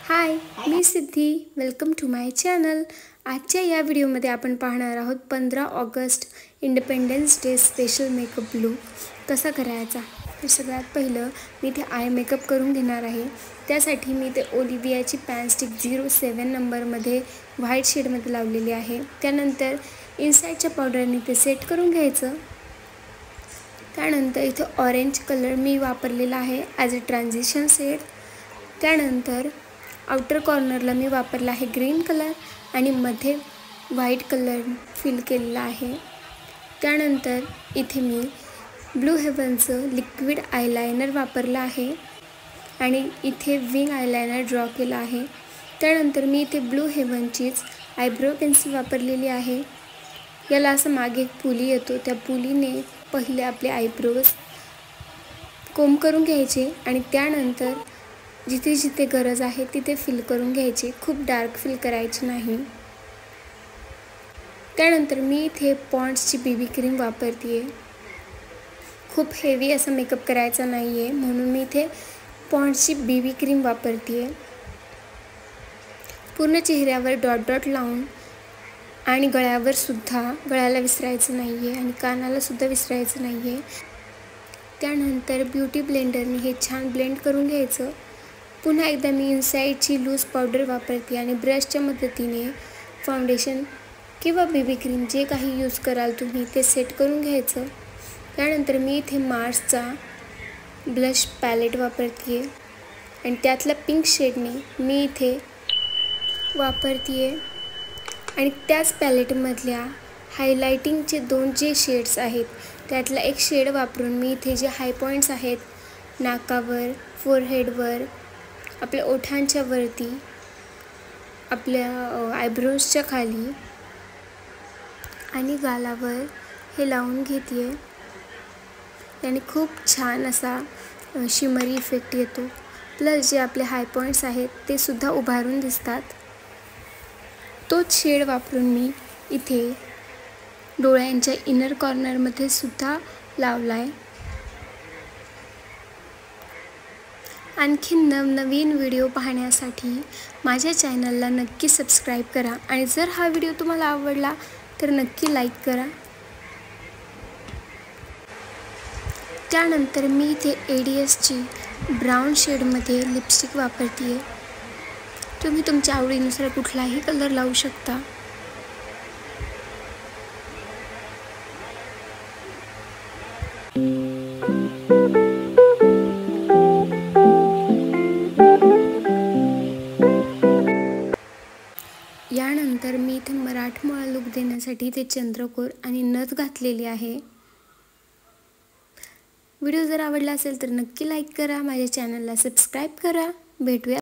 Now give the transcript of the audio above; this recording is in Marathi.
हाय, मी Siddhi. Welcome to my channel. आजच्या या व्हिडिओमध्ये आपण पाहणार आहोत 15 August independence day special makeup look कसा करायचा. तर सगळ्यात पहिलं मी इथे आय मेकअप करून घेणार आहे. त्यासाठी मी इथे ओलिवियाची पॅन स्टिक 07 नंबरमध्ये व्हाईट शेडमध्ये लावलेली आहे. त्यानंतर इनसाईडच्या पावडरने ते सेट करून घ्यायचं. त्यानंतर इथे ऑरेंज कलर मी वापरलेला आहे ॲज अ ट्रान्झिशन शेड. त्यानंतर आउटर कॉर्नरला मी वापरला आहे ग्रीन कलर आणि मध्ये व्हाईट कलर फिल केलेला आहे. त्यानंतर इथे मी ब्लू हेवनचं लिक्विड आयलायनर वापरलं आहे आणि इथे विंग आयलायनर ड्रॉ केला आहे. त्यानंतर मी इथे ब्लू हेवनचीच आयब्रो पेन्सिल वापरलेली आहे. याला असं मागे एक पुली येतो, त्या पुलीने पहिले आपले आयब्रोज कोंब करून घ्यायचे आणि त्यानंतर जिथे जिथे गरज आहे तिथे फिल करून घ्यायचे. खूप डार्क फिल करायचे नाही. त्यानंतर मी इथे पॉन्ड्सची BB क्रीम वापरते आहे. खूप हेवी असं मेकअप करायचा नाही आहे म्हणून मी इथे पॉन्ड्सची BB क्रीम वापरते आहे. पूर्ण चेहऱ्यावर डॉट डॉट लावून आणि गळ्यावर सुद्धा, गळ्याला विसरायचं नाही आहे आणि कानाला सुद्धा विसरायचं नाही आहे. त्यानंतर ब्युटी ब्लेंडरने हे छान ब्लेंड करून घ्यायचं. पुन्हा एकदा मी इनसाईडची लूज पावडर वापरते आणि ब्रशच्या मदतीने फाउंडेशन किंवा BB क्रीम जे काही यूज कराल तुम्ही ते सेट करून घ्यायचं. त्यानंतर मी इथे मार्सचा ब्लश पॅलेट वापरते आहे आणि त्यातल्या पिंक शेडने मी इथे वापरते आहे आणि त्याच पॅलेटमधल्या हायलायटिंगचे 2 जे शेड्स आहेत त्यातला एक शेड वापरून मी इथे जे हाय पॉईंट्स आहेत नाकावर, फोरहेडवर, आपल्या ओठांच्या वरती, आपल्या आयब्रोजच्या खाली आणि गालावर हे लावून घेते आहे. याने खूप छान असा शिमरी इफेक्ट येतो. प्लस जे आपले हाय पॉईंट्स आहेत ते सुद्धा उभारून दिसतात. तोच शेड वापरून मी इथे डोळ्यांच्या इनर कॉर्नरमध्ये सुद्धा लावला आहे. आणखी नवनवीन व्हिडिओ पाहण्यासाठी माझ्या चॅनलला नक्की सबस्क्राईब करा आणि जर हा व्हिडिओ तुम्हाला आवडला तर नक्की लाईक करा. त्यानंतर मी इथे ADSची ब्राऊन शेडमध्ये लिपस्टिक वापरते आहे. तुम्ही तुमच्या आवडीनुसार कुठलाही कलर लावू शकता. यानंतर मी इथे मराठमोळा लूक देण्यासाठी ते चंद्रकोर आणि नथ घातलेली आहे. व्हिडिओ जर आवडला असेल तर नक्की लाईक करा, माझ्या चॅनलला सबस्क्राईब करा. भेटूया